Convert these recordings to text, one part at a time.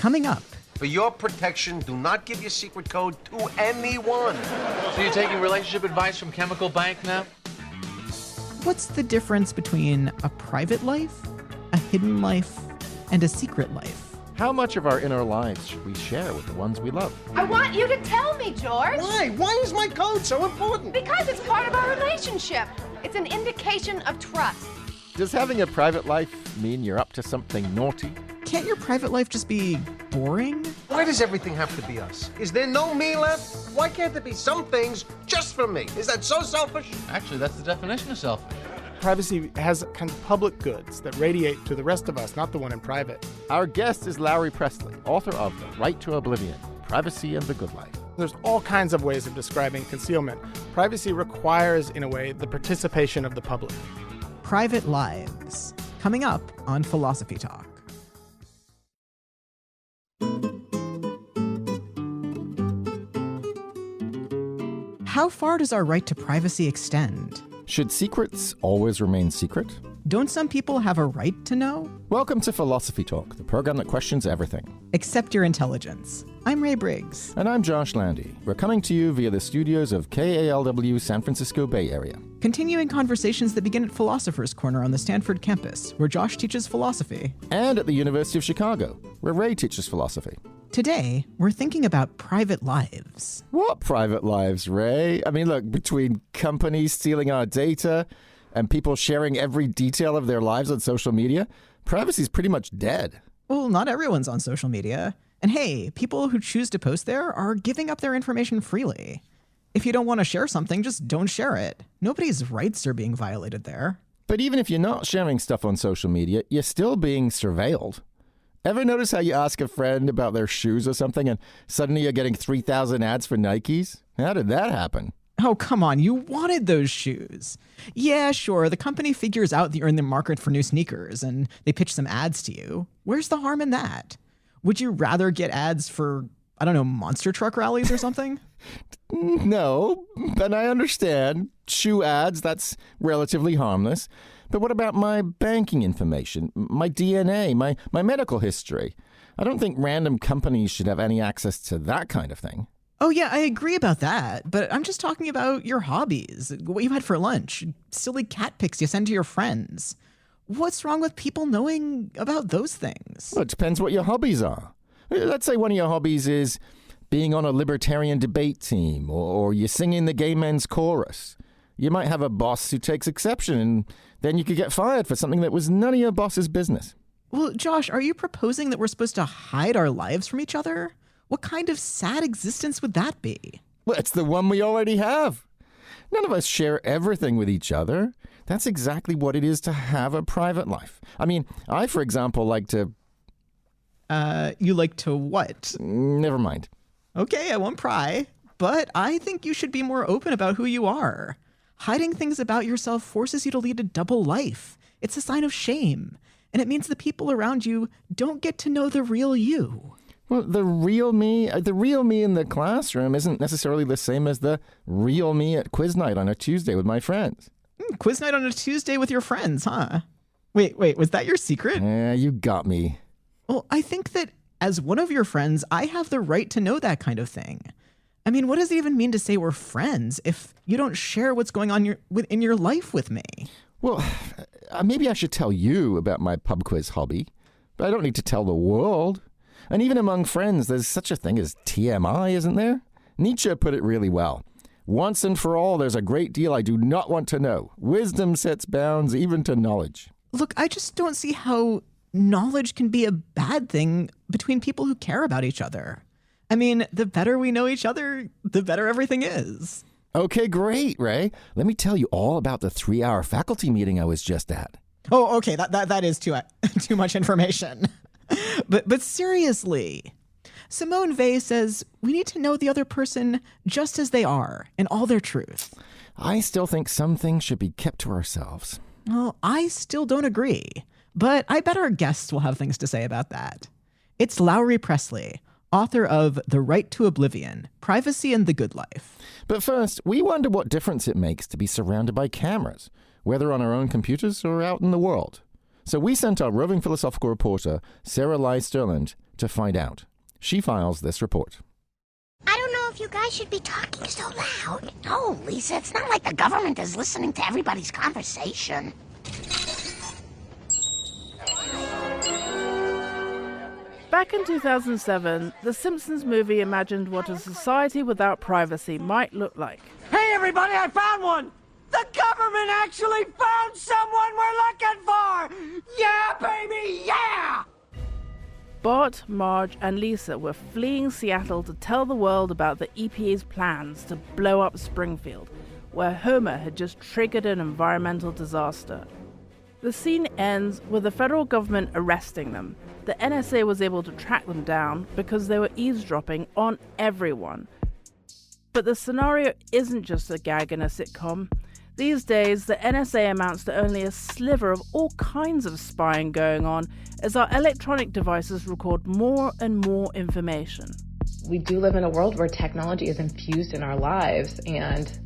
Coming up. For your protection, do not give your secret code to anyone. So you're taking relationship advice from Chemical Bank now? What's the difference between a private life, a hidden life, and a secret life? How much of our inner lives should we share with the ones we love? I want you to tell me, George. Why? Why is my code so important? Because it's part of our relationship. It's an indication of trust. Does having a private life mean you're up to something naughty? Can't your private life just be boring? Why does everything have to be us? Is there no me left? Why can't there be some things just for me? Is that so selfish? Actually, that's the definition of selfish. Privacy has kind of public goods that radiate to the rest of us, not the one in private. Our guest is Lowry Presley, author of The Right to Oblivion, Privacy and the Good Life. There's all kinds of ways of describing concealment. Privacy requires, in a way, the participation of the public. Private lives. Coming up on Philosophy Talk. How far does our right to privacy extend? Should secrets always remain secret? Don't some people have a right to know? Welcome to Philosophy Talk, the program that questions everything. Except your intelligence. I'm Ray Briggs. And I'm Josh Landy. We're coming to you via the studios of KALW San Francisco Bay Area. Continuing conversations that begin at Philosopher's Corner on the Stanford campus, where Josh teaches philosophy. And at the University of Chicago, where Ray teaches philosophy. Today, we're thinking about private lives. What private lives, Ray? I mean, look, between companies stealing our data and people sharing every detail of their lives on social media, privacy's pretty much dead. Well, not everyone's on social media. And hey, people who choose to post there are giving up their information freely. If you don't want to share something, just don't share it. Nobody's rights are being violated there. But even if you're not sharing stuff on social media, you're still being surveilled. Ever notice how you ask a friend about their shoes or something and suddenly you're getting 3,000 ads for Nikes? How did that happen? Oh, come on, you wanted those shoes. Yeah, sure, the company figures out that you're in the market for new sneakers and they pitch some ads to you. Where's the harm in that? Would you rather get ads for, I don't know, monster truck rallies or something? No, but I understand. Shoe ads, that's relatively harmless. But what about my banking information, my DNA, my medical history? I don't think random companies should have any access to that kind of thing. Oh, yeah, I agree about that. But I'm just talking about your hobbies, what you had for lunch, silly cat pics you send to your friends. What's wrong with people knowing about those things? Well, it depends what your hobbies are. Let's say one of your hobbies is being on a libertarian debate team, or you're singing the gay men's chorus. You might have a boss who takes exception, and then you could get fired for something that was none of your boss's business. Well, Josh, are you proposing that we're supposed to hide our lives from each other? What kind of sad existence would that be? Well, it's the one we already have. None of us share everything with each other. That's exactly what it is to have a private life. I mean, I, for example, like to... You like to what? Never mind. Okay, I won't pry. But I think you should be more open about who you are. Hiding things about yourself forces you to lead a double life. It's a sign of shame. And it means the people around you don't get to know the real you. Well, the real me in the classroom isn't necessarily the same as the real me at quiz night on a Tuesday with my friends. Quiz night on a Tuesday with your friends, huh? Wait, was that your secret? You got me. Well, I think that as one of your friends, I have the right to know that kind of thing. I mean, what does it even mean to say we're friends if you don't share what's going on in your life with me? Well, maybe I should tell you about my pub quiz hobby, but I don't need to tell the world. And even among friends, there's such a thing as TMI, isn't there? Nietzsche put it really well. Once and for all, there's a great deal I do not want to know. Wisdom sets bounds even to knowledge. Look, I just don't see how knowledge can be a bad thing between people who care about each other. I mean, the better we know each other, the better everything is. Okay, great, Ray. Let me tell you all about the 3-hour faculty meeting I was just at. Oh, okay, that is too much information. But seriously, Simone Weil says we need to know the other person just as they are in all their truth. I still think some things should be kept to ourselves. Well, I still don't agree, but I bet our guests will have things to say about that. It's Lowry Presley, author of The Right to Oblivion, Privacy and the Good Life. But first, we wonder what difference it makes to be surrounded by cameras, whether on our own computers or out in the world. So we sent our roving philosophical reporter, Sarah Lai Sterland, to find out. She files this report. I don't know if you guys should be talking so loud. No, Lisa, it's not like the government is listening to everybody's conversation. Back in 2007, the Simpsons movie imagined what a society without privacy might look like. Hey, everybody, I found one! The government actually found someone we're looking for! Yeah, baby, yeah! Bart, Marge, and Lisa were fleeing Seattle to tell the world about the EPA's plans to blow up Springfield, where Homer had just triggered an environmental disaster. The scene ends with the federal government arresting them. The NSA was able to track them down because they were eavesdropping on everyone. But the scenario isn't just a gag in a sitcom. These days, the NSA amounts to only a sliver of all kinds of spying going on as our electronic devices record more and more information. We do live in a world where technology is infused in our lives and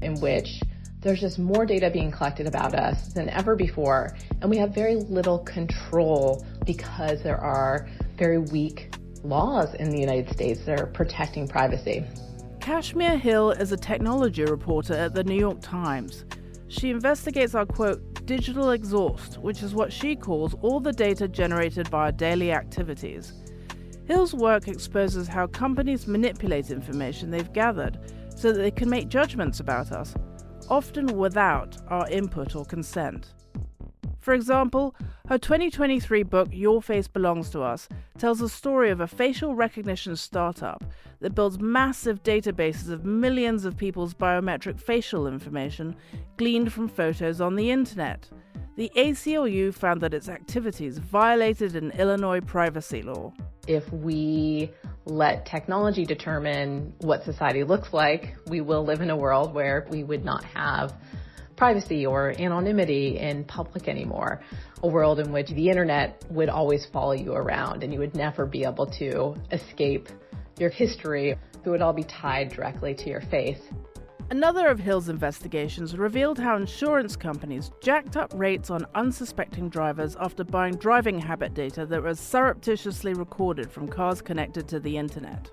in which there's just more data being collected about us than ever before, and we have very little control because there are very weak laws in the United States that are protecting privacy. Kashmir Hill is a technology reporter at the New York Times. She investigates our, quote, digital exhaust, which is what she calls all the data generated by our daily activities. Hill's work exposes how companies manipulate information they've gathered so that they can make judgments about us, often without our input or consent. For example, her 2023 book, Your Face Belongs to Us, tells the story of a facial recognition startup that builds massive databases of millions of people's biometric facial information gleaned from photos on the internet. The ACLU found that its activities violated an Illinois privacy law. If we let technology determine what society looks like, we will live in a world where we would not have privacy or anonymity in public anymore. A world in which the internet would always follow you around and you would never be able to escape your history. It would all be tied directly to your face. Another of Hill's investigations revealed how insurance companies jacked up rates on unsuspecting drivers after buying driving habit data that was surreptitiously recorded from cars connected to the internet.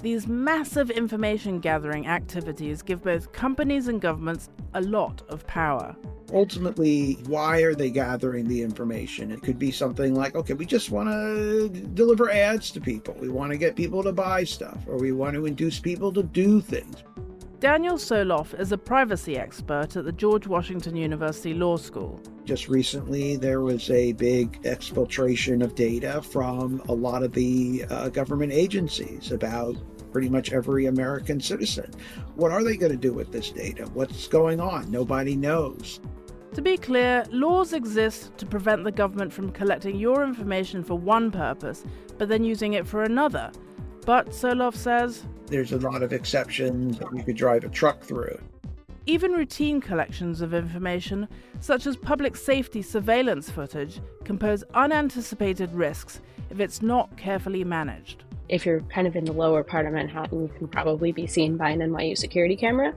These massive information gathering activities give both companies and governments a lot of power. Ultimately, why are they gathering the information? It could be something like, okay, we just want to deliver ads to people. We want to get people to buy stuff, or we want to induce people to do things. Daniel Soloff is a privacy expert at the George Washington University Law School. Just recently, there was a big exfiltration of data from a lot of the government agencies about pretty much every American citizen. What are they going to do with this data? What's going on? Nobody knows. To be clear, laws exist to prevent the government from collecting your information for one purpose, but then using it for another. But, Soloff says, there's a lot of exceptions that you could drive a truck through. Even routine collections of information, such as public safety surveillance footage, can pose unanticipated risks if it's not carefully managed. If you're kind of in the lower part of Manhattan, you can probably be seen by an NYU security camera.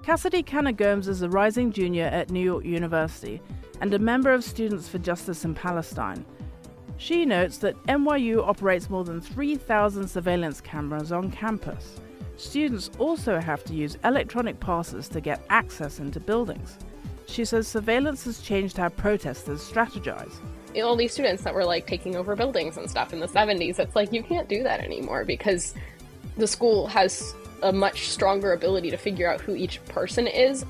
Cassidy Canna-Gomes is a rising junior at New York University and a member of Students for Justice in Palestine. She notes that NYU operates more than 3,000 surveillance cameras on campus. Students also have to use electronic passes to get access into buildings. She says surveillance has changed how protesters strategize. All these students that were like taking over buildings and stuff in the 70s, it's like you can't do that anymore because the school has a much stronger ability to figure out who each person is.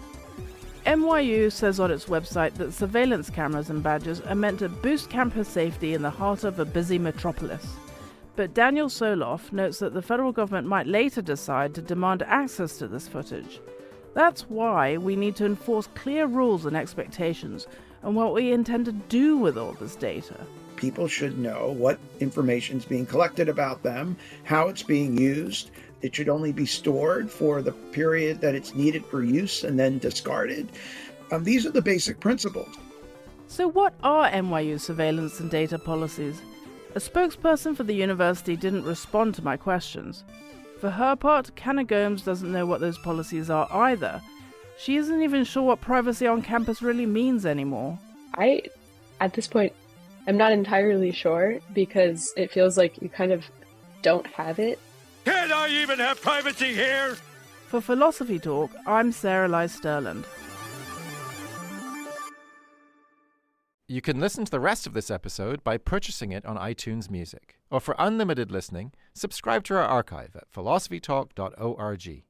NYU says on its website that surveillance cameras and badges are meant to boost campus safety in the heart of a busy metropolis. But Daniel Soloff notes that the federal government might later decide to demand access to this footage. That's why we need to enforce clear rules and expectations on what we intend to do with all this data. People should know what information is being collected about them, how it's being used. It should only be stored for the period that it's needed for use and then discarded. These are the basic principles. So what are NYU surveillance and data policies? A spokesperson for the university didn't respond to my questions. For her part, Canna-Gomes doesn't know what those policies are either. She isn't even sure what privacy on campus really means anymore. At this point, I'm not entirely sure because it feels like you kind of don't have it. Can't I even have privacy here? For Philosophy Talk, I'm Sarah Lai Sterland. You can listen to the rest of this episode by purchasing it on iTunes Music. Or for unlimited listening, subscribe to our archive at philosophytalk.org.